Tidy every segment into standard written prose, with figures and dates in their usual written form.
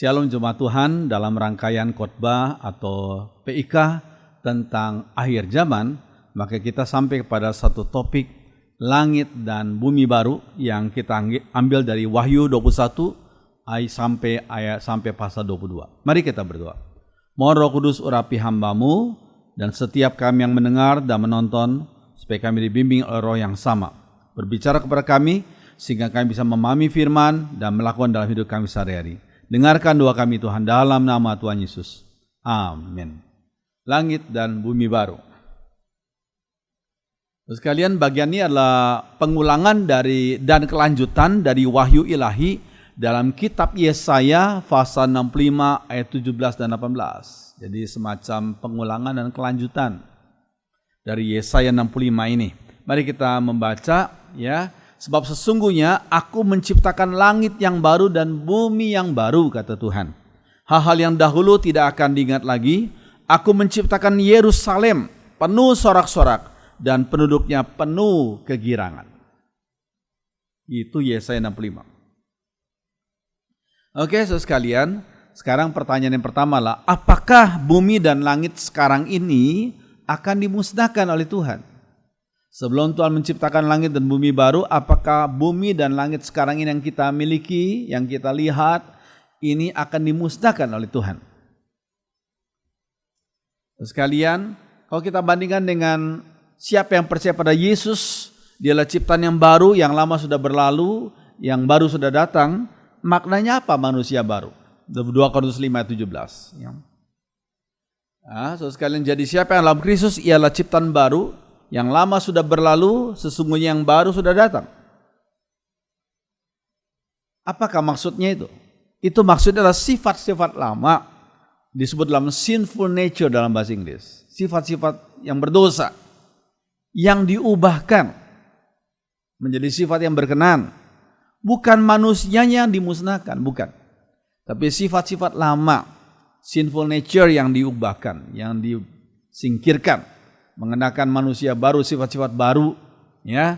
Shalom Jemaat Tuhan, dalam rangkaian khotbah atau PIK tentang akhir zaman, maka kita sampai kepada satu topik langit dan bumi baru yang kita ambil dari Wahyu 21 sampai pasal 22. Mari kita berdoa. Mohon Roh Kudus urapi hamba-Mu dan setiap kami yang mendengar dan menonton supaya kami dibimbing oleh Roh yang sama. Berbicara kepada kami sehingga kami bisa memahami firman dan melakukan dalam hidup kami sehari-hari. Dengarkan doa kami Tuhan dalam nama Tuhan Yesus. Amin. Langit dan bumi baru. Sekalian, bagian ini adalah pengulangan dan kelanjutan dari wahyu ilahi dalam kitab Yesaya pasal 65 ayat 17 dan 18. Jadi semacam pengulangan dan kelanjutan dari Yesaya 65 ini. Mari kita membaca ya. Sebab sesungguhnya aku menciptakan langit yang baru dan bumi yang baru, kata Tuhan. Hal-hal yang dahulu tidak akan diingat lagi. Aku menciptakan Yerusalem penuh sorak-sorak dan penduduknya penuh kegirangan. Itu Yesaya 65. Oke, saudara sekalian, sekarang pertanyaan yang pertama lah, apakah bumi dan langit sekarang ini akan dimusnahkan oleh Tuhan? Sebelum Tuhan menciptakan langit dan bumi baru, apakah bumi dan langit sekarang ini yang kita miliki, yang kita lihat, ini akan dimusnahkan oleh Tuhan? Sekalian, kalau kita bandingkan dengan siapa yang percaya pada Yesus, dialah ciptaan yang baru, yang lama sudah berlalu, yang baru sudah datang, maknanya apa manusia baru? 2 Korintus 5 ayat 17. Ya. Sekalian, jadi siapa yang dalam Kristus ialah ciptaan baru, yang lama sudah berlalu, sesungguhnya yang baru sudah datang. Apakah maksudnya itu? Itu maksudnya adalah sifat-sifat lama, disebut dalam sinful nature dalam bahasa Inggris. Sifat-sifat yang berdosa, yang diubahkan menjadi sifat yang berkenan. Bukan manusianya yang dimusnahkan, bukan. Tapi sifat-sifat lama, sinful nature yang diubahkan, yang disingkirkan. Mengenakan manusia baru, sifat-sifat baru, ya.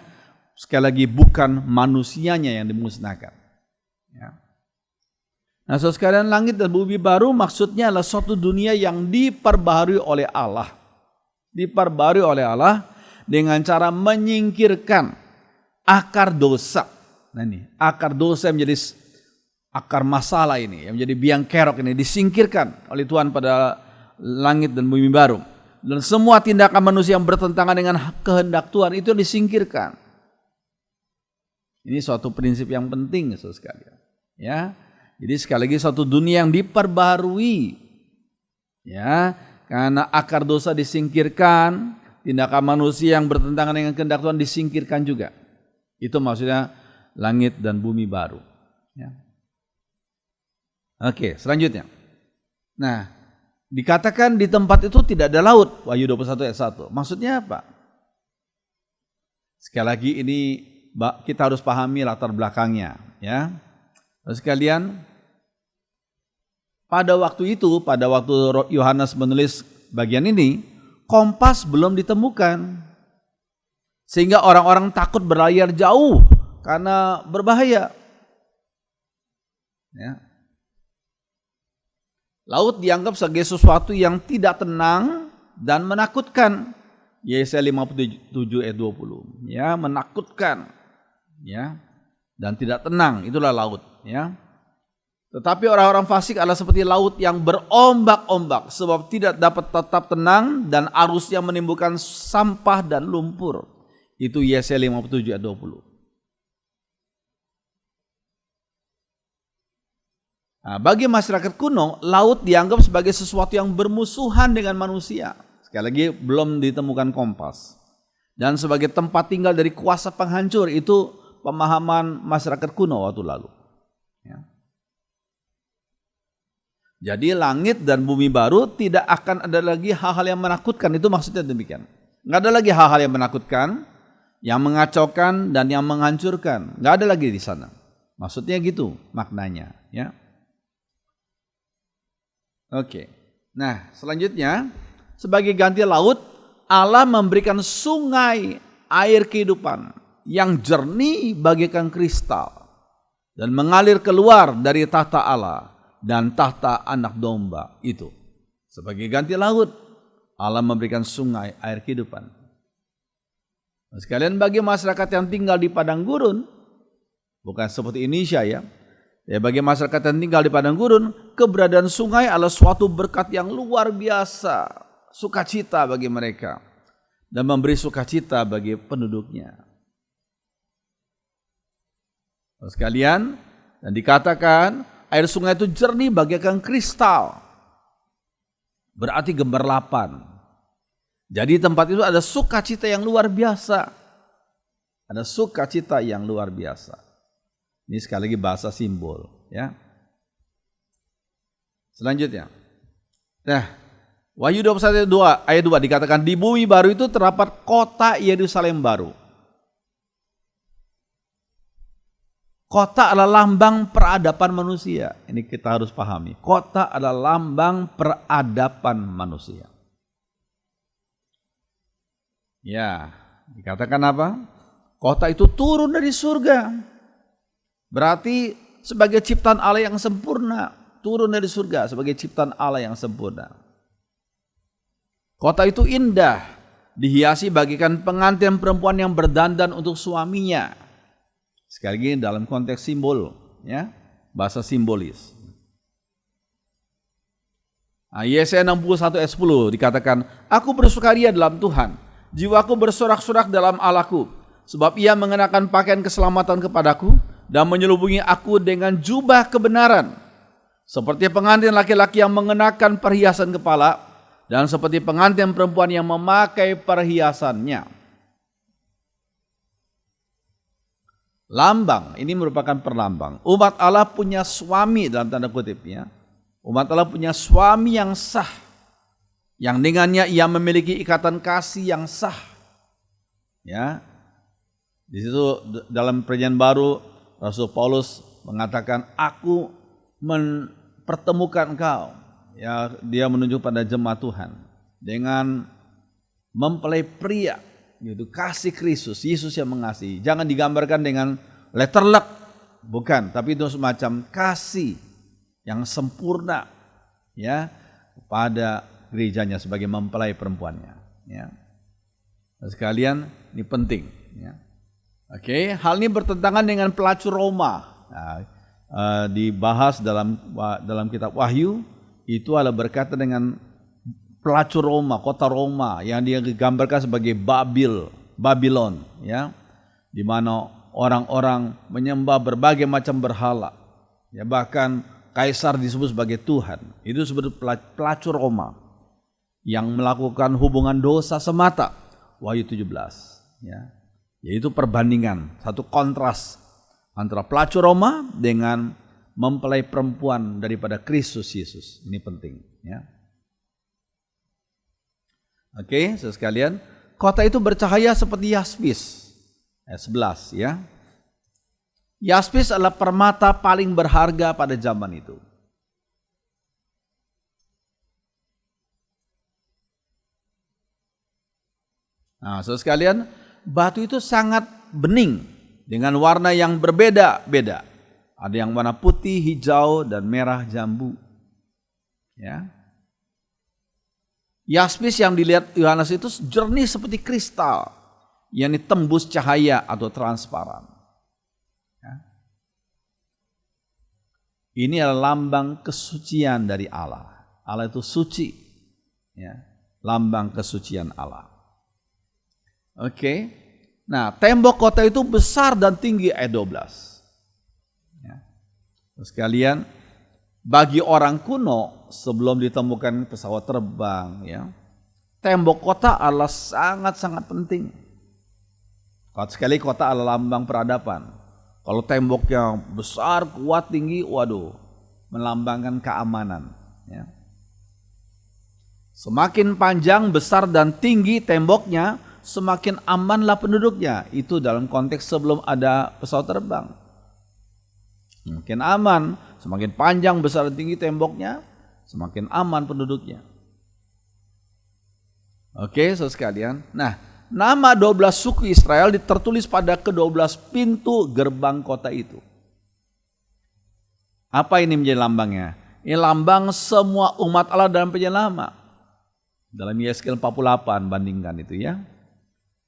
Sekali lagi bukan manusianya yang dimusnahkan. Ya. Nah, saudara sekalian, langit dan bumi baru maksudnya adalah suatu dunia yang diperbaharui oleh Allah. Diperbaharui oleh Allah dengan cara menyingkirkan akar dosa. Nah ini, akar dosa yang menjadi akar masalah ini, yang menjadi biang kerok ini disingkirkan oleh Tuhan pada langit dan bumi baru. Dan semua tindakan manusia yang bertentangan dengan kehendak Tuhan itu disingkirkan. Ini suatu prinsip yang penting, saudara sekalian. Ya, jadi sekali lagi suatu dunia yang diperbarui. Ya, karena akar dosa disingkirkan, tindakan manusia yang bertentangan dengan kehendak Tuhan disingkirkan juga. Itu maksudnya langit dan bumi baru. Ya. Oke, selanjutnya. Nah, dikatakan di tempat itu tidak ada laut, Wahyu 21 ayat 1. Maksudnya apa? Sekali lagi ini kita harus pahami latar belakangnya. Ya. Terus sekalian, pada waktu itu, pada waktu Yohanes menulis bagian ini, kompas belum ditemukan. Sehingga orang-orang takut berlayar jauh karena berbahaya. Ya. Laut dianggap sebagai sesuatu yang tidak tenang dan menakutkan. Yesaya 57 ayat 20. Ya, menakutkan. Ya. Dan tidak tenang, itulah laut, ya. Tetapi orang-orang fasik adalah seperti laut yang berombak-ombak sebab tidak dapat tetap tenang dan arusnya menimbulkan sampah dan lumpur. Itu Yesaya 57 ayat 20. Nah, bagi masyarakat kuno, laut dianggap sebagai sesuatu yang bermusuhan dengan manusia. Sekali lagi, belum ditemukan kompas. Dan sebagai tempat tinggal dari kuasa penghancur, itu pemahaman masyarakat kuno waktu lalu. Ya. Jadi langit dan bumi baru tidak akan ada lagi hal-hal yang menakutkan. Itu maksudnya demikian. Nggak ada lagi hal-hal yang menakutkan, yang mengacaukan, dan yang menghancurkan. Nggak ada lagi di sana. Maksudnya gitu maknanya. Ya. Oke. Nah, selanjutnya sebagai ganti laut, Allah memberikan sungai air kehidupan yang jernih bagaikan kristal dan mengalir keluar dari tahta Allah dan tahta anak domba itu. Sebagai ganti laut, Allah memberikan sungai air kehidupan. Sekalian bagi masyarakat yang tinggal di padang gurun, bukan seperti Indonesia ya. Bagi masyarakat yang tinggal di padang gurun, keberadaan sungai adalah suatu berkat yang luar biasa, sukacita bagi mereka dan memberi sukacita bagi penduduknya. Sekalian, dan dikatakan air sungai itu jernih bagaikan kristal, berarti gemerlapan. Jadi tempat itu ada sukacita yang luar biasa. Ada sukacita yang luar biasa. Ini sekali lagi bahasa simbol, ya. Selanjutnya. Nah, Wahyu 21 ayat 2 dikatakan di bumi baru itu terdapat kota Yerusalem baru. Kota adalah lambang peradaban manusia. Ini kita harus pahami. Kota adalah lambang peradaban manusia. Ya, dikatakan apa? Kota itu turun dari surga. Berarti sebagai ciptaan Allah yang sempurna. Turun dari surga sebagai ciptaan Allah yang sempurna. Kota itu indah. Dihiasi bagikan pengantin perempuan yang berdandan untuk suaminya. Sekali lagi dalam konteks simbol. Ya, bahasa simbolis. Yesaya 61 ayat 10 dikatakan, aku bersukaria dalam Tuhan. Jiwaku bersorak-sorak dalam Allahku, sebab ia mengenakan pakaian keselamatan kepadaku dan menyelubungi aku dengan jubah kebenaran. Seperti pengantin laki-laki yang mengenakan perhiasan kepala dan seperti pengantin perempuan yang memakai perhiasannya. Lambang, ini merupakan perlambang. Umat Allah punya suami dalam tanda kutipnya. Umat Allah punya suami yang sah. Yang dengannya ia memiliki ikatan kasih yang sah. Ya. Di situ dalam Perjanjian Baru Rasul Paulus mengatakan aku mempertemukan engkau. Ya, dia menunjuk pada jemaat Tuhan dengan mempelai pria, yaitu kasih Kristus, Yesus yang mengasihi. Jangan digambarkan dengan letter luck, bukan, tapi itu semacam kasih yang sempurna ya kepada gerejanya sebagai mempelai perempuannya, ya. Nah, sekalian, ini penting, ya. Oke, hal ini bertentangan dengan pelacur Roma. Nah, dibahas dalam kitab Wahyu, itu adalah berkaitan dengan pelacur Roma, kota Roma yang dia digambarkan sebagai Babylon, ya, di mana orang-orang menyembah berbagai macam berhala, ya, bahkan kaisar disebut sebagai Tuhan. Itu disebut pelacur Roma yang melakukan hubungan dosa semata. Wahyu 17, ya. Yaitu perbandingan, satu kontras antara pelacur Roma dengan mempelai perempuan daripada Kristus Yesus. Ini penting, ya. Oke, saudara sekalian, kota itu bercahaya seperti yaspis. Ayat 11, ya. Yaspis adalah permata paling berharga pada zaman itu. Nah, saudara sekalian, batu itu sangat bening dengan warna yang berbeda-beda. Ada yang warna putih, hijau, dan merah jambu. Ya. Yaspis yang dilihat Yohanes itu jernih seperti kristal yang ditembus cahaya atau transparan. Ya. Ini adalah lambang kesucian dari Allah. Allah itu suci. Ya. Lambang kesucian Allah. Oke. Nah, tembok kota itu besar dan tinggi ayat 12. Ya. Sekalian, bagi orang kuno sebelum ditemukan pesawat terbang, ya, tembok kota adalah sangat-sangat penting. Sekali kota adalah lambang peradaban. Kalau temboknya besar, kuat, tinggi, waduh, melambangkan keamanan. Ya. Semakin panjang, besar, dan tinggi temboknya, semakin amanlah penduduknya. Itu dalam konteks sebelum ada pesawat terbang. Semakin aman, semakin panjang, besar, dan tinggi temboknya, semakin aman penduduknya. Oke, saudara sekalian. Nah, nama 12 suku Israel tertulis pada ke-12 pintu gerbang kota itu. Apa ini menjadi lambangnya? Ini lambang semua umat Allah dan penyelamat. Dalam Yeskel 48 bandingkan itu ya.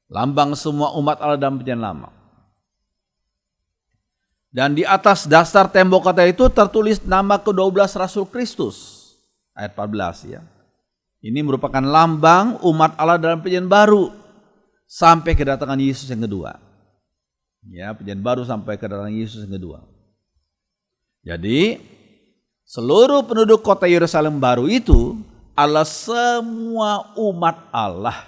Lambang semua umat Allah dan penyelamat. Dan di atas dasar tembok kota itu tertulis nama ke-12 Rasul Kristus. Ayat 14 ya. Ini merupakan lambang umat Allah dalam perjanjian baru sampai kedatangan Yesus yang kedua. Ya, perjanjian baru sampai kedatangan Yesus yang kedua. Jadi, seluruh penduduk kota Yerusalem baru itu adalah semua umat Allah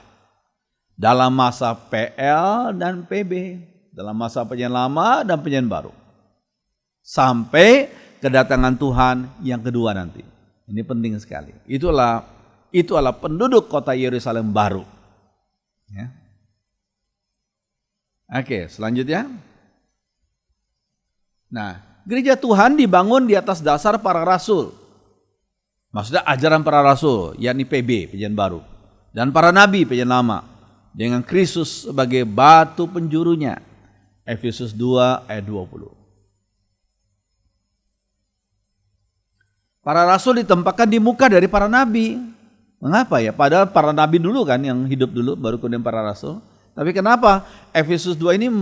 dalam masa PL dan PB, dalam masa perjanjian lama dan perjanjian baru. Sampai kedatangan Tuhan yang kedua nanti. Ini penting sekali. Itulah penduduk kota Yerusalem baru. Ya. Oke, selanjutnya. Nah, gereja Tuhan dibangun di atas dasar para rasul. Maksudnya ajaran para rasul, yakni PB, perjanjian baru. Dan para nabi, perjanjian lama. Dengan Kristus sebagai batu penjurunya. Efesus 2 ayat 20. Para rasul ditempatkan di muka dari para nabi. Mengapa ya? Padahal para nabi dulu kan yang hidup dulu, baru kemudian para rasul. Tapi kenapa Efesus 2 ini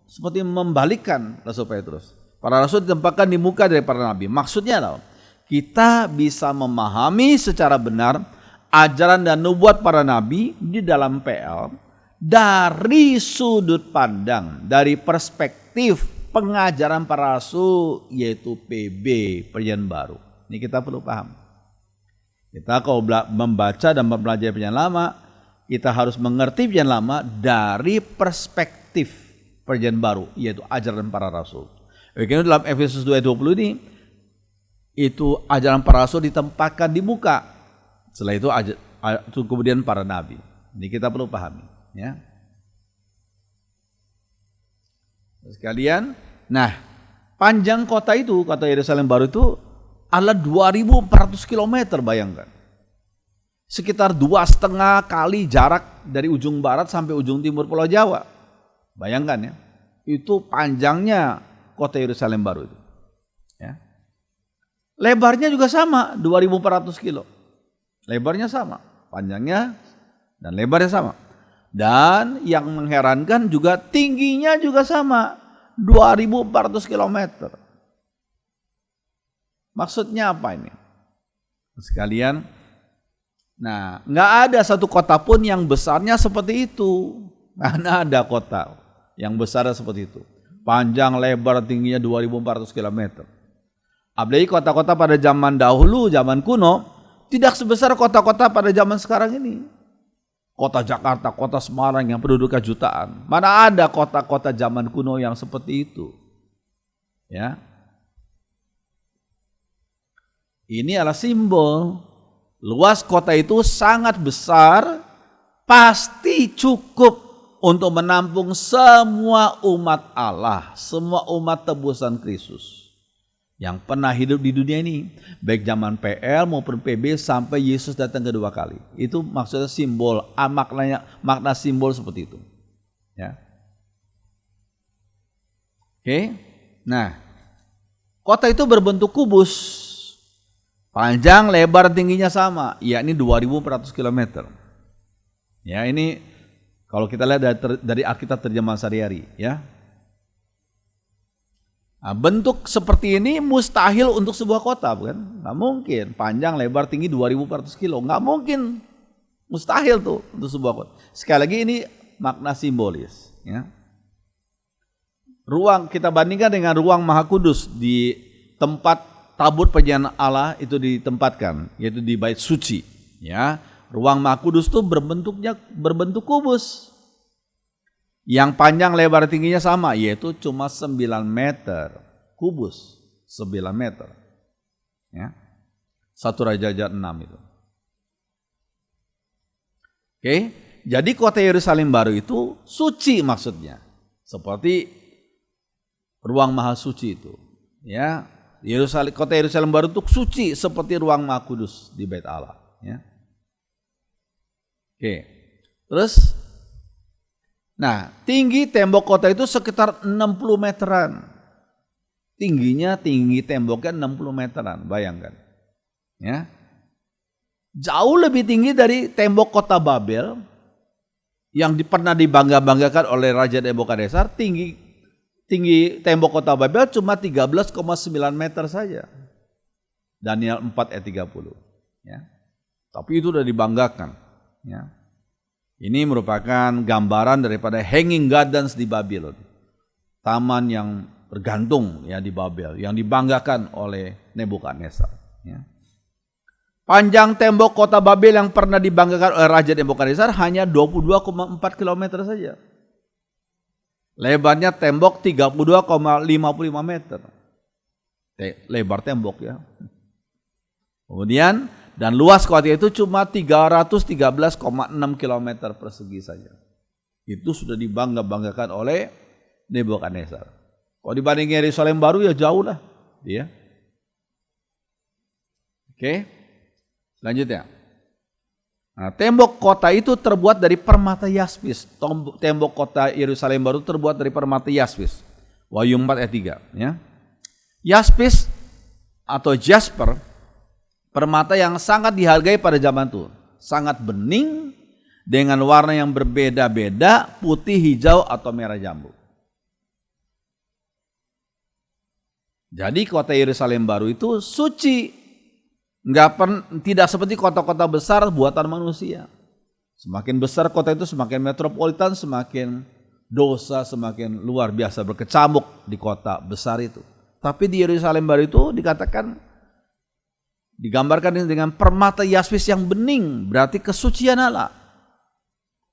seperti membalikkan Rasul Petrus? Para rasul ditempatkan di muka dari para nabi. Maksudnya adalah kita bisa memahami secara benar ajaran dan nubuat para nabi di dalam PL dari sudut pandang, dari perspektif pengajaran para rasul, yaitu PB, perjanjian baru. Ini kita perlu paham. Kita kalau membaca dan mempelajari perjanjian lama, kita harus mengerti perjanjian lama dari perspektif perjanjian baru, yaitu ajaran para rasul. Karena dalam Efesus 2:20 ini, itu ajaran para rasul ditempatkan di muka. Setelah itu kemudian para nabi. Ini kita perlu pahami. Ya. Sekalian, nah panjang kota itu, kota Yerusalem baru itu adalah 2.400 km, bayangkan. Sekitar 2,5 kali jarak dari ujung barat sampai ujung timur Pulau Jawa. Bayangkan ya, itu panjangnya kota Yerusalem baru itu. Ya. Lebarnya juga sama, 2.400 kilo. Lebarnya sama, panjangnya dan lebarnya sama. Dan yang mengherankan juga tingginya juga sama, 2.400 km. Maksudnya apa ini? Sekalian, nah nggak ada satu kota pun yang besarnya seperti itu. Mana ada kota yang besar seperti itu. Panjang, lebar, tingginya 2.400 km. Apalagi kota-kota pada zaman dahulu, zaman kuno, tidak sebesar kota-kota pada zaman sekarang ini. Kota Jakarta, kota Semarang yang penduduknya jutaan. Mana ada kota-kota zaman kuno yang seperti itu. Ya. Ini adalah simbol. Luas kota itu sangat besar, pasti cukup untuk menampung semua umat Allah, semua umat tebusan Kristus yang pernah hidup di dunia ini, baik zaman PL maupun PB sampai Yesus datang kedua kali. Itu maksudnya simbol, makna simbol seperti itu. Ya. Oke. Nah, kota itu berbentuk kubus. Panjang, lebar, tingginya sama, yakni 2.400 km. Ya, ini kalau kita lihat dari Alkitab terjemahan sehari-hari, ya. Nah, bentuk seperti ini mustahil untuk sebuah kota, bukan? Nggak mungkin. Panjang, lebar, tinggi 2.400 kilo, nggak mungkin. Mustahil tuh untuk sebuah kota. Sekali lagi ini makna simbolis. Ya. Ruang kita bandingkan dengan ruang Maha Kudus di tempat tabut perjanjian Allah itu ditempatkan, yaitu di bait suci. Ya, ruang Maha Kudus itu berbentuk kubus. Yang panjang lebar tingginya sama, yaitu cuma 9 meter kubus, 9 meter. Ya. 1 Raja-Raja 6 itu. Oke, jadi kota Yerusalem baru itu suci maksudnya. Seperti ruang Maha Suci itu. Ya, kota Yerusalem baru itu suci seperti ruang Maha Kudus di Bait Allah. Ya. Oke, terus, nah tinggi tembok kota itu sekitar 60 meteran. Tinggi temboknya 60 meteran, bayangkan. Ya. Jauh lebih tinggi dari tembok kota Babel yang pernah dibangga-banggakan oleh Raja Nebukadnezar. Tinggi tembok kota Babel cuma 13,9 meter saja. Daniel 4 ayat 30. Ya. Tapi itu sudah dibanggakan. Ya. Ini merupakan gambaran daripada hanging gardens di Babylon. Taman yang bergantung ya di Babel yang dibanggakan oleh Nebukadnezar. Ya. Panjang tembok kota Babel yang pernah dibanggakan oleh Raja Nebukadnezar hanya 22,4 km saja. Lebarnya tembok 32,55 meter. Lebar tembok ya. Kemudian dan luas kota itu cuma 313,6 km persegi saja. Itu sudah dibangga-banggakan oleh Nebukadnezar. Kalau dibandingin Yerusalem baru ya jauh lah. Ya. Oke. Selanjutnya. Nah, tembok kota itu terbuat dari permata yaspis. Tembok kota Yerusalem baru terbuat dari permata yaspis. Wahyu 4 ayat 3. Ya. Yaspis atau jasper, permata yang sangat dihargai pada zaman itu. Sangat bening dengan warna yang berbeda-beda, putih, hijau, atau merah jambu. Jadi kota Yerusalem baru itu suci. Tidak seperti kota-kota besar buatan manusia. Semakin besar kota itu semakin metropolitan, semakin dosa semakin luar biasa berkecamuk di kota besar itu. Tapi di Yerusalem baru itu digambarkan dengan permata yaspis yang bening, berarti kesucian Allah.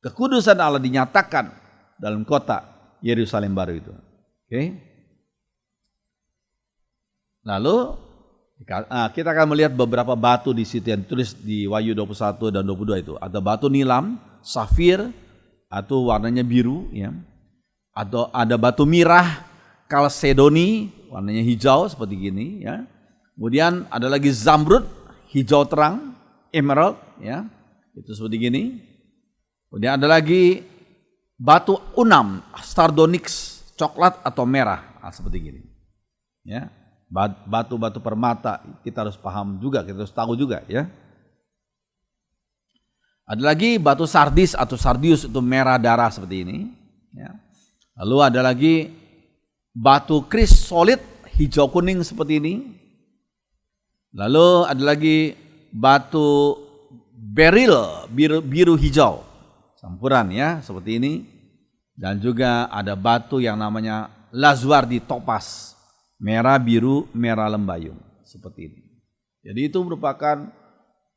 Kekudusan Allah dinyatakan dalam kota Yerusalem baru itu. Oke. Lalu kita akan melihat beberapa batu di situ yang ditulis di Wahyu 21 dan 22 itu. Ada batu nilam, safir, atau warnanya biru, ya. Atau ada batu mirah, kalsedoni, warnanya hijau seperti gini, ya. Kemudian ada lagi zamrud, hijau terang, emerald, ya. Itu seperti gini. Kemudian ada lagi batu unam, sardonyx, coklat atau merah, seperti gini. Ya. Batu-batu permata kita harus paham juga, kita harus tahu juga ya. Ada lagi batu sardis atau sardius, itu merah darah seperti ini ya. Lalu ada lagi batu krisolid hijau kuning seperti ini. Lalu ada lagi batu beril biru hijau campuran ya seperti ini. Dan juga ada batu yang namanya lazwardi topas, merah biru merah lembayung seperti ini. Jadi itu merupakan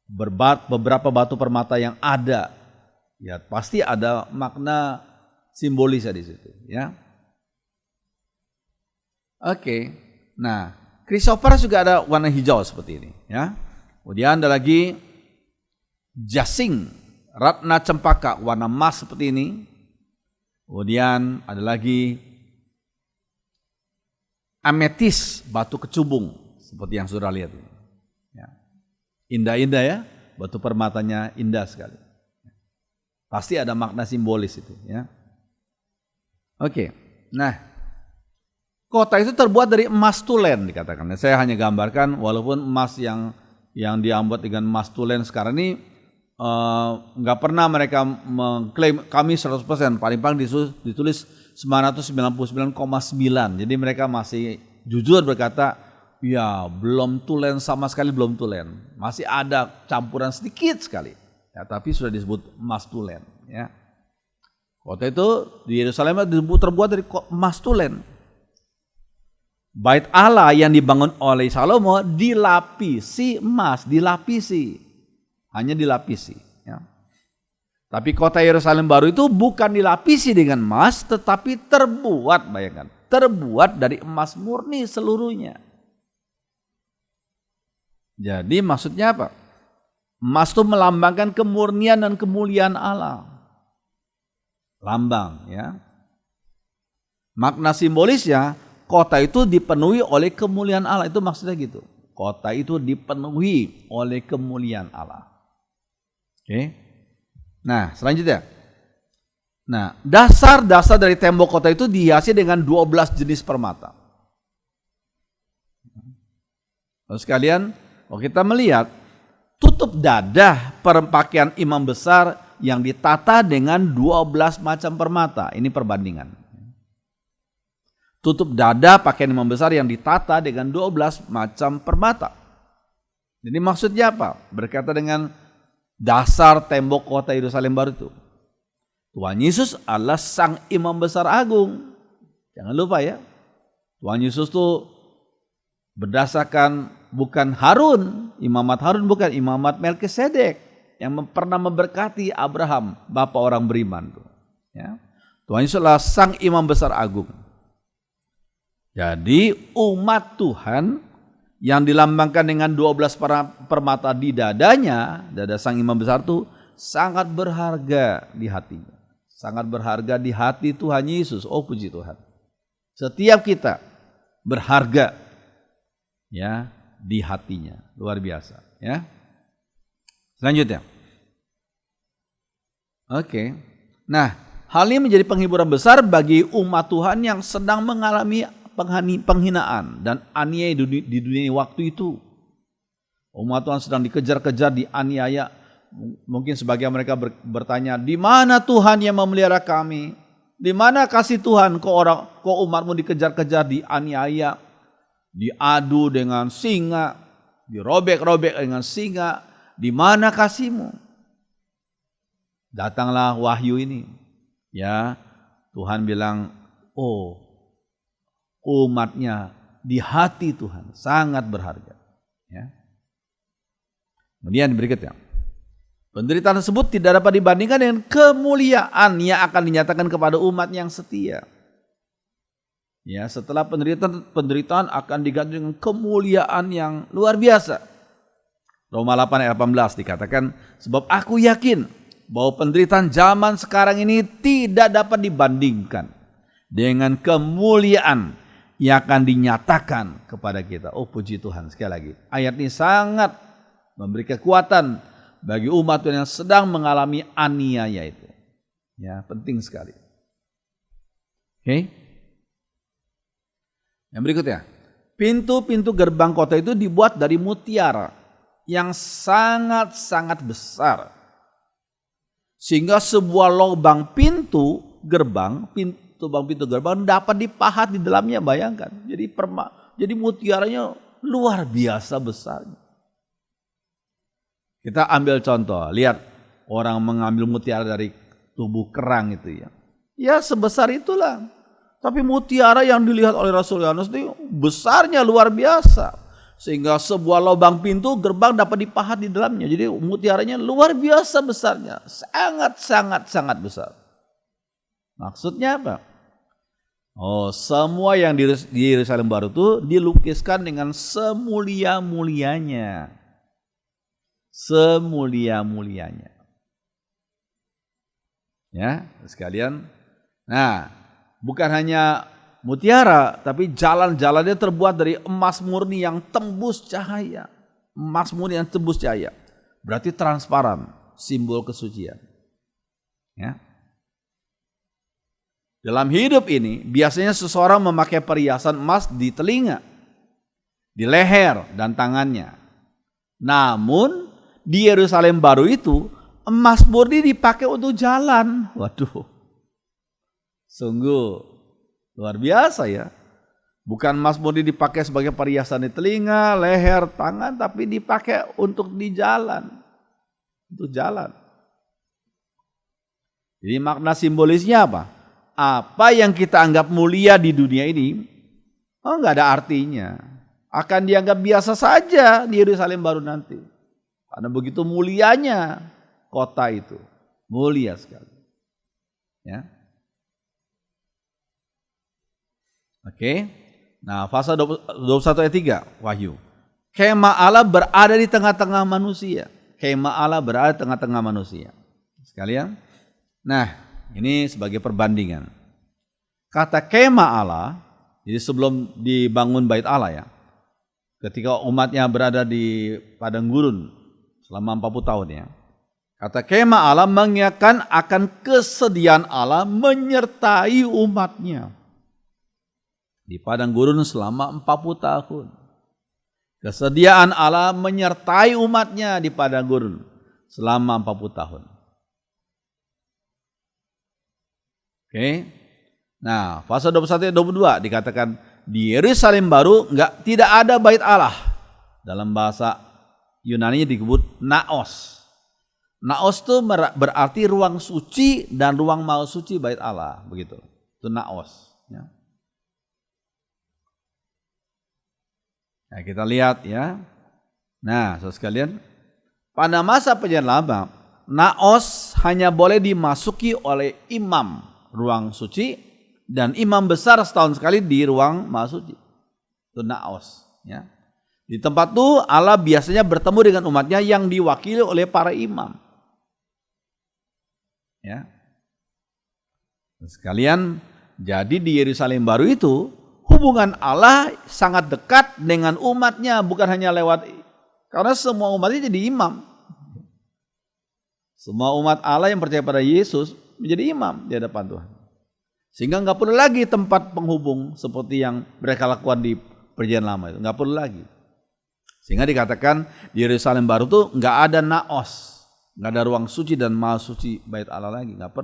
beberapa batu permata yang ada. Ya pasti ada makna simbolisnya di situ ya. Oke. Nah, chrysoprase juga ada warna hijau seperti ini ya. Kemudian ada lagi jasing, ratna cempaka warna emas seperti ini. Kemudian ada lagi ametis, batu kecubung seperti yang sudah lihat. Ya. Indah-indah ya, batu permatanya indah sekali. Pasti ada makna simbolis itu ya. Oke. Nah, kota itu terbuat dari emas tulen dikatakan. Saya hanya gambarkan walaupun emas yang diambil dengan emas tulen sekarang ini nggak pernah mereka mengklaim kami 100%, paling ditulis 999,9. Jadi mereka masih jujur berkata, ya belum tulen sama sekali, belum tulen. Masih ada campuran sedikit sekali. Ya, tapi sudah disebut emas tulen. Ya. Kota itu di Yerusalem terbuat dari emas tulen. Bait Allah yang dibangun oleh Salomo dilapisi emas, hanya dilapisi. Ya. Tapi kota Yerusalem baru itu bukan dilapisi dengan emas, tetapi terbuat, bayangkan, terbuat dari emas murni seluruhnya. Jadi maksudnya apa? Emas itu melambangkan kemurnian dan kemuliaan Allah. Lambang ya. Makna simbolisnya, kota itu dipenuhi oleh kemuliaan Allah, itu maksudnya gitu. Kota itu dipenuhi oleh kemuliaan Allah. Oke. Nah, selanjutnya. Nah, dasar-dasar dari tembok kota itu dihiasi dengan 12 jenis permata. Lalu sekalian, kalau kita melihat tutup dada perpakaian imam besar yang ditata dengan 12 macam permata. Ini perbandingan. Tutup dada pakaian imam besar yang ditata dengan 12 macam permata. Jadi maksudnya apa? Berkata dengan dasar tembok kota Yerusalem baru itu. Tuhan Yesus adalah sang imam besar agung. Jangan lupa ya. Tuhan Yesus itu berdasarkan bukan Harun, imamat Harun bukan, imamat Melkisedek yang pernah memberkati Abraham, bapa orang beriman. Ya. Tuhan Yesus adalah sang imam besar agung. Jadi umat Tuhan yang dilambangkan dengan 12 permata di dadanya, dada sang imam besar itu sangat berharga di hatinya. Sangat berharga di hati Tuhan Yesus. Oh puji Tuhan. Setiap kita berharga ya di hatinya. Luar biasa ya. Selanjutnya. Oke. Nah, hal ini menjadi penghiburan besar bagi umat Tuhan yang sedang mengalami penghinaan dan aniaya di dunia waktu itu. Umat Tuhan sedang dikejar-kejar, dianiaya. Mungkin sebagian mereka bertanya, di mana Tuhan yang memelihara kami? Di mana kasih Tuhan? Kok umatmu dikejar-kejar, dianiaya, diadu dengan singa, dirobek-robek dengan singa. Di mana kasihmu? Datanglah wahyu ini. Ya, Tuhan bilang, oh, umatnya di hati Tuhan sangat berharga. Ya. Kemudian berikutnya. Penderitaan tersebut tidak dapat dibandingkan dengan kemuliaan yang akan dinyatakan kepada umat yang setia. Ya, setelah penderitaan akan diganti dengan kemuliaan yang luar biasa. Roma 8 ayat 18 dikatakan, sebab aku yakin bahwa penderitaan zaman sekarang ini tidak dapat dibandingkan dengan kemuliaan yang akan dinyatakan kepada kita. Oh puji Tuhan, sekali lagi. Ayat ini sangat memberi kekuatan bagi umat Tuhan yang sedang mengalami aniaya itu. Ya, penting sekali. Oke. Yang berikutnya. Pintu-pintu gerbang kota itu dibuat dari mutiara yang sangat-sangat besar. Sehingga sebuah lubang pintu gerbang dapat dipahat di dalamnya, bayangkan. Jadi mutiaranya luar biasa besarnya. Kita ambil contoh, lihat orang mengambil mutiara dari tubuh kerang itu ya. Ya sebesar itulah. Tapi mutiara yang dilihat oleh Rasul Yohanes itu besarnya luar biasa. Sehingga sebuah lubang pintu gerbang dapat dipahat di dalamnya. Jadi mutiaranya luar biasa besarnya. Sangat besar. Maksudnya apa? Oh, semua yang di Yerusalem baru itu dilukiskan dengan semulia-mulianya. Semulia-mulianya. Ya, sekalian. Nah, bukan hanya mutiara, tapi jalan-jalannya terbuat dari emas murni yang tembus cahaya. Emas murni yang tembus cahaya. Berarti transparan, simbol kesucian. Ya. Dalam hidup ini, biasanya seseorang memakai perhiasan emas di telinga, di leher, dan tangannya. Namun, di Yerusalem baru itu, emas murni dipakai untuk jalan. Waduh, sungguh luar biasa ya. Bukan emas murni dipakai sebagai perhiasan di telinga, leher, tangan, tapi dipakai untuk di jalan. Untuk jalan. Jadi makna simbolisnya apa? Apa yang kita anggap mulia di dunia ini, nggak ada artinya. Akan dianggap biasa saja di Yerusalem baru nanti. Karena begitu mulianya kota itu. Mulia sekali. Ya. Oke. Nah, pasal 21 ayat 3 Wahyu. Kemah Allah berada di tengah-tengah manusia. Kemah Allah berada di tengah-tengah manusia. Sekalian. Nah, ini sebagai perbandingan. Kata kemah Allah, jadi sebelum dibangun bait Allah ya. Ketika umatnya berada di padang gurun selama 40 tahun ya. Kata kemah Allah mengingatkan akan kesediaan Allah menyertai umatnya. Di padang gurun selama 40 tahun. Kesediaan Allah menyertai umatnya di padang gurun selama 40 tahun. Oke. Nah, pasal 21 ayat 22 dikatakan di Yerusalem baru tidak ada bait Allah. Dalam bahasa Yunani disebut naos. Naos itu berarti ruang suci dan ruang maha suci bait Allah, begitu. Itu naos, ya. Nah, kita lihat ya. Nah, saudara sekalian, pada masa perjanjian lama, naos hanya boleh dimasuki oleh imam ruang suci dan imam besar setahun sekali di ruang maha suci. Itu naos, ya. Di tempat itu Allah biasanya bertemu dengan umatnya yang diwakili oleh para imam. Ya. Sekalian, jadi di Yerusalem baru itu hubungan Allah sangat dekat dengan umatnya, bukan hanya lewat, karena semua umatnya jadi imam. Semua umat Allah yang percaya pada Yesus menjadi imam di hadapan Tuhan. Sehingga nggak perlu lagi tempat penghubung seperti yang mereka lakukan di perjanjian lama itu, nggak perlu lagi. Sehingga dikatakan di Yerusalem baru tuh nggak ada naos, nggak ada ruang suci dan maha suci bait Allah lagi, nggak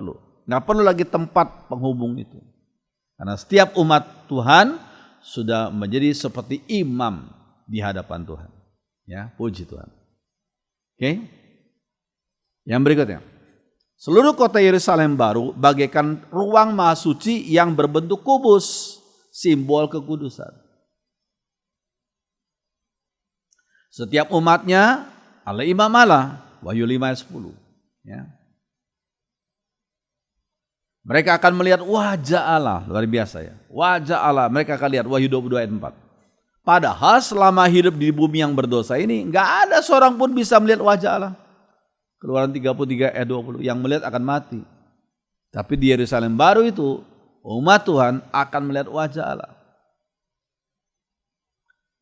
perlu lagi tempat penghubung itu. Karena setiap umat Tuhan sudah menjadi seperti imam di hadapan Tuhan. Ya, puji Tuhan. Oke. Yang berikutnya. Seluruh kota Yerusalem baru bagaikan ruang maha suci yang berbentuk kubus, simbol kekudusan. Setiap umatnya adalah imam Allah, Wahyu 5 ayat 10. Ya. Mereka akan melihat wajah Allah, luar biasa ya. Wajah Allah, mereka akan lihat Wahyu 22 ayat 4. Padahal selama hidup di bumi yang berdosa ini, enggak ada seorang pun bisa melihat wajah Allah. Keluaran 33 ayat 20, yang melihat akan mati. Tapi di Yerusalem baru itu, umat Tuhan akan melihat wajah Allah.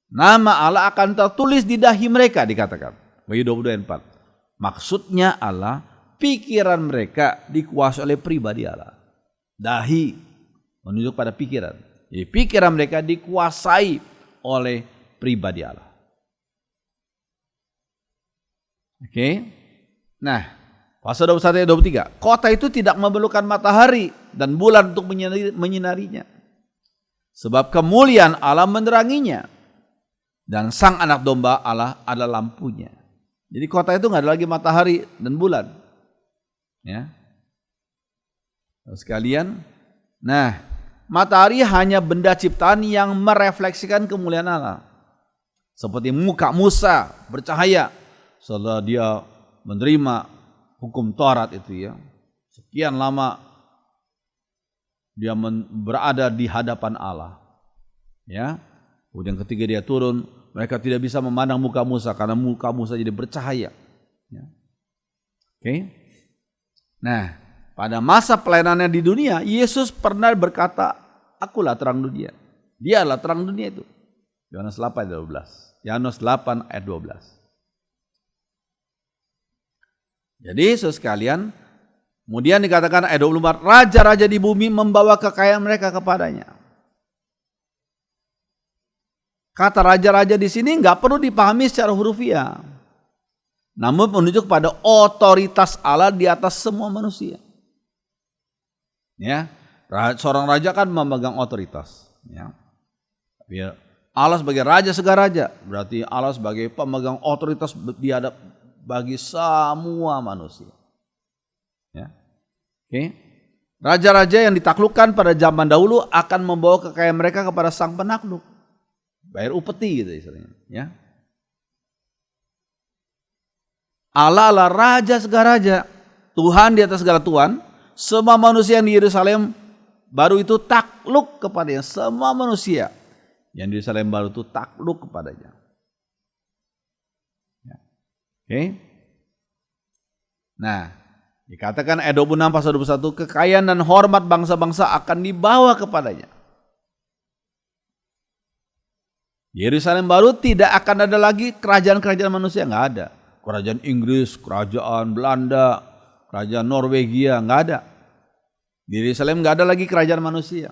Nama Allah akan tertulis di dahi mereka, dikatakan. Wahyu 22 ayat 4. Maksudnya Allah, pikiran mereka dikuasai oleh pribadi Allah. Dahi menunjuk pada pikiran. Jadi pikiran mereka dikuasai oleh pribadi Allah. Oke. Nah, pasal 21 ayat 23. Kota itu tidak memerlukan matahari dan bulan untuk menyinarinya. Sebab kemuliaan Allah meneranginya. Dan sang anak domba Allah adalah lampunya. Jadi kota itu nggak ada lagi matahari dan bulan. Ya. Sekalian, nah, matahari hanya benda ciptaan yang merefleksikan kemuliaan Allah. Seperti muka Musa bercahaya setelah dia menerima hukum Taurat itu ya. Sekian lama dia berada di hadapan Allah. Ya. Kemudian ketika dia turun, mereka tidak bisa memandang muka Musa karena muka Musa jadi bercahaya. Ya. Oke. Nah, pada masa pelayanannya di dunia, Yesus pernah berkata, akulah terang dunia. Dia adalah terang dunia itu. Yohanes 8 ayat 12. Yohanes 8 ayat 12. Jadi saudara sekalian, kemudian dikatakan ayat 24, raja-raja di bumi membawa kekayaan mereka kepadanya. Kata raja-raja di sini nggak perlu dipahami secara hurufiah, namun menunjuk pada otoritas Allah di atas semua manusia. Ya, seorang raja kan memegang otoritas. Ya, Allah sebagai raja segala raja, berarti Allah sebagai pemegang otoritas bagi semua manusia. Ya, oke. Raja-raja yang ditaklukkan pada zaman dahulu akan membawa kekayaan mereka kepada sang penakluk. Bayar upeti gitu istilahnya, ya. Allah adalah raja segala raja, Tuhan di atas segala Tuhan. Semua manusia yang di Yerusalem baru itu takluk kepadanya. Semua manusia yang di Yerusalem baru itu takluk kepadanya. Ya. Oke. Nah, dikatakan ayat 26 pasal 21, kekayaan dan hormat bangsa-bangsa akan dibawa kepadanya. Di Yerusalem baru tidak akan ada lagi kerajaan-kerajaan manusia, nggak ada. Kerajaan Inggris, kerajaan Belanda, kerajaan Norwegia, nggak ada. Di Yerusalem nggak ada lagi kerajaan manusia.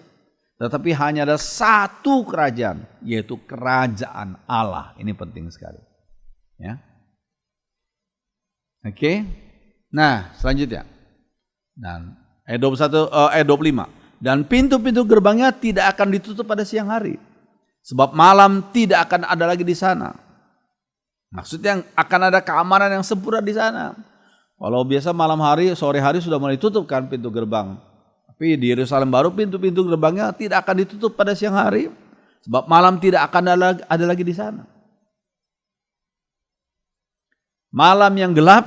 Tetapi hanya ada satu kerajaan, yaitu kerajaan Allah. Ini penting sekali. Ya. Oke. Nah, selanjutnya. Dan ayat 25. Dan pintu-pintu gerbangnya tidak akan ditutup pada siang hari, sebab malam tidak akan ada lagi di sana. Maksudnya akan ada keamanan yang sempurna di sana. Kalau biasa malam hari, sore hari sudah mulai tutup kan pintu gerbang. Tapi di Yerusalem baru pintu-pintu gerbangnya tidak akan ditutup pada siang hari, sebab malam tidak akan ada lagi di sana. Malam yang gelap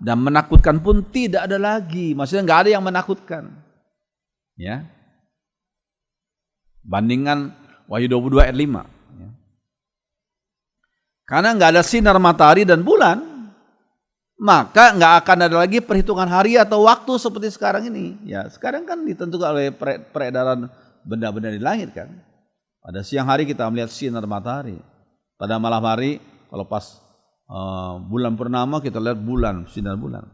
dan menakutkan pun tidak ada lagi. Maksudnya nggak ada yang menakutkan. Ya. Bandingkan Wahyu 22 ayat 5. Ya. Karena nggak ada sinar matahari dan bulan, maka nggak akan ada lagi perhitungan hari atau waktu seperti sekarang ini. Ya, sekarang kan ditentukan oleh peredaran benda-benda di langit kan. Pada siang hari kita melihat sinar matahari. Pada malam hari kalau pas bulan purnama kita lihat bulan, sinar bulan.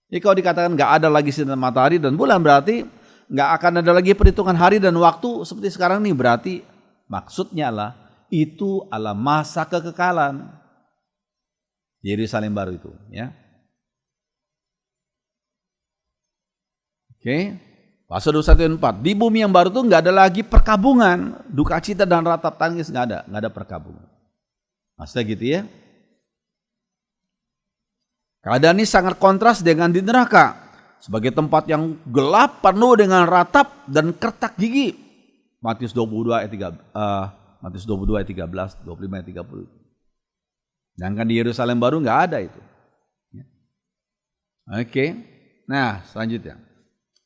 Jadi kalau dikatakan nggak ada lagi sinar matahari dan bulan, berarti nggak akan ada lagi perhitungan hari dan waktu seperti sekarang nih. Berarti maksudnya lah itu adalah masa kekekalan Yerusalem baru itu, ya. Oke. Pasal 21:4. Di bumi yang baru itu nggak ada lagi perkabungan, duka cita dan ratap tangis, nggak ada perkabungan. Maksudnya gitu ya. Keadaan ini sangat kontras dengan di neraka, sebagai tempat yang gelap penuh dengan ratap dan kertak gigi. Matius 22 ayat 13, 25 ayat 30. Sedangkan di Yerusalem baru nggak ada itu. Oke. Nah, selanjutnya.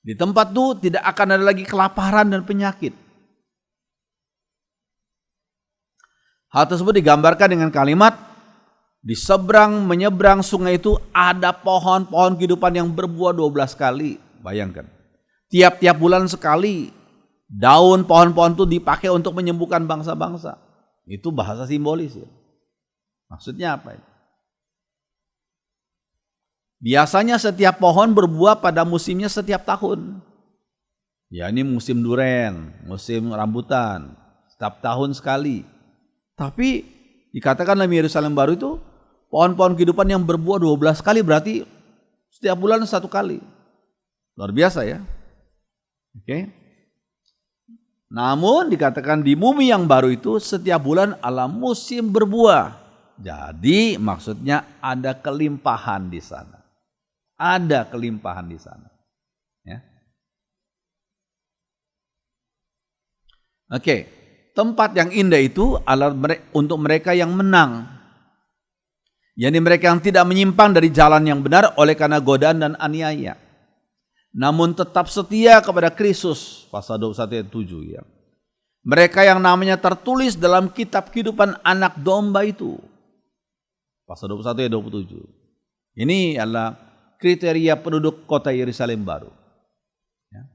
Di tempat itu tidak akan ada lagi kelaparan dan penyakit. Hal tersebut digambarkan dengan kalimat, di seberang menyeberang sungai itu ada pohon-pohon kehidupan yang berbuah 12 kali. Bayangkan. Tiap-tiap bulan sekali daun pohon-pohon itu dipakai untuk menyembuhkan bangsa-bangsa. Itu bahasa simbolis ya. Maksudnya apa? Biasanya setiap pohon berbuah pada musimnya setiap tahun. Ya, ini musim duren, musim rambutan, setiap tahun sekali. Tapi dikatakan dalam Yerusalem baru itu pohon-pohon kehidupan yang berbuah 12 kali, berarti setiap bulan satu kali. Luar biasa ya. Oke. Namun dikatakan di bumi yang baru itu setiap bulan adalah musim berbuah. Jadi maksudnya ada kelimpahan di sana. Ada kelimpahan di sana. Ya. Oke. Tempat yang indah itu adalah untuk mereka yang menang. yakni mereka yang tidak menyimpang dari jalan yang benar oleh karena godaan dan aniaya, namun tetap setia kepada Kristus. Pasal 21 ayat 7 ya. Mereka yang namanya tertulis dalam kitab kehidupan anak domba itu. Pasal 21 ayat 27. Ini adalah kriteria penduduk kota Yerusalem baru. Ya.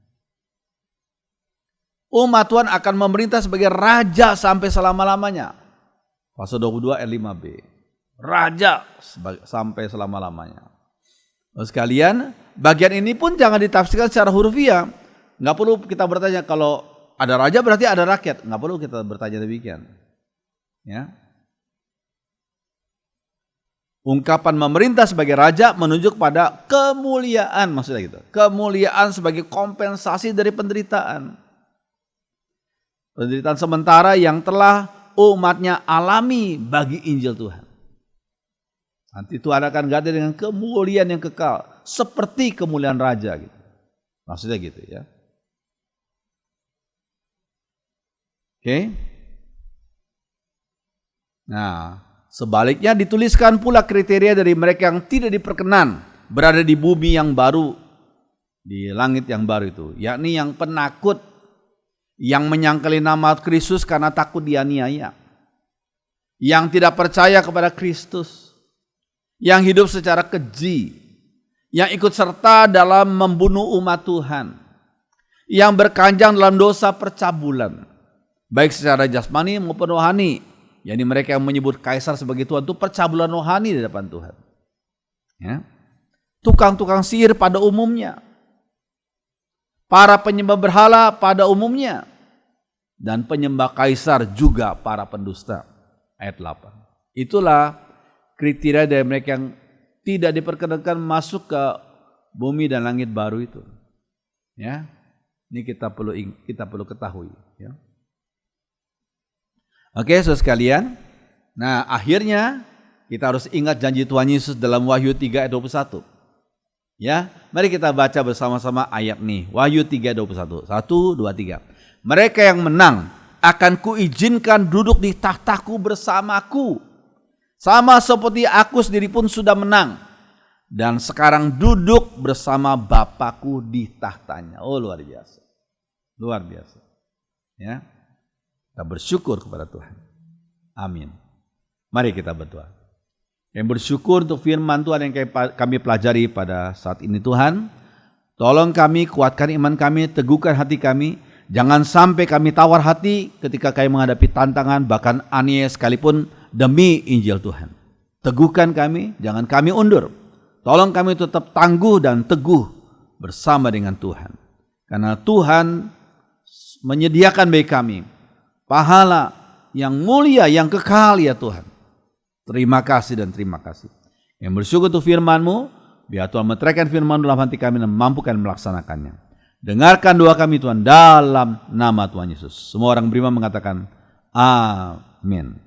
Umat Tuhan akan memerintah sebagai raja sampai selama-lamanya. Pasal 22 ayat 5b. Raja sampai selama-lamanya. Sekalian, bagian ini pun jangan ditafsirkan secara hurufiah. Nggak perlu kita bertanya kalau ada raja berarti ada rakyat. Nggak perlu kita bertanya demikian. Ya. Ungkapan memerintah sebagai raja menunjuk pada kemuliaan, maksudnya gitu. Kemuliaan sebagai kompensasi dari penderitaan. Penderitaan sementara yang telah umatnya alami bagi Injil Tuhan. Nanti Tuhan akan ganti dengan kemuliaan yang kekal, seperti kemuliaan raja gitu. Maksudnya gitu ya. Oke. Nah, sebaliknya dituliskan pula kriteria dari mereka yang tidak diperkenan berada di bumi yang baru, di langit yang baru itu, yakni yang penakut, yang menyangkali nama Kristus karena takut dianiaya, yang tidak percaya kepada Kristus, yang hidup secara keji, yang ikut serta dalam membunuh umat Tuhan, yang berkanjang dalam dosa percabulan, baik secara jasmani maupun rohani. Yani mereka yang menyebut kaisar sebagai Tuhan itu percabulan rohani di depan Tuhan. Ya. Tukang-tukang sihir pada umumnya, para penyembah berhala pada umumnya, dan penyembah kaisar juga para pendusta. Ayat 8. Itulah kriteria dari mereka yang tidak diperkenankan masuk ke bumi dan langit baru itu. Ya, ini kita perlu ketahui. Ya. Oke, saudara sekalian. Nah, akhirnya kita harus ingat janji Tuhan Yesus dalam Wahyu 3 ayat 21. Ya, mari kita baca bersama-sama ayat nih. Wahyu 3 ayat 21. 1, 2, 3. Mereka yang menang akan kuizinkan duduk di tahtaku bersamaku. Sama seperti aku sendiri pun sudah menang. Dan sekarang duduk bersama Bapakku di tahtanya. Oh, luar biasa. Luar biasa. Ya. Kita bersyukur kepada Tuhan. Amin. Mari kita berdoa. Kami bersyukur untuk firman Tuhan yang kami pelajari pada saat ini Tuhan. Tolong kami, kuatkan iman kami, teguhkan hati kami. Jangan sampai kami tawar hati ketika kami menghadapi tantangan, bahkan aniaya sekalipun demi Injil Tuhan. Teguhkan kami, jangan kami undur. Tolong kami tetap tangguh dan teguh bersama dengan Tuhan. Karena Tuhan menyediakan bagi kami pahala yang mulia, yang kekal ya Tuhan. Terima kasih dan terima kasih. Yang bersyukur untuk firman-Mu, biar Tuhan meteraikan firman dalam hati kami dan mampukan melaksanakannya. Dengarkan doa kami Tuhan dalam nama Tuhan Yesus. Semua orang beriman mengatakan amin.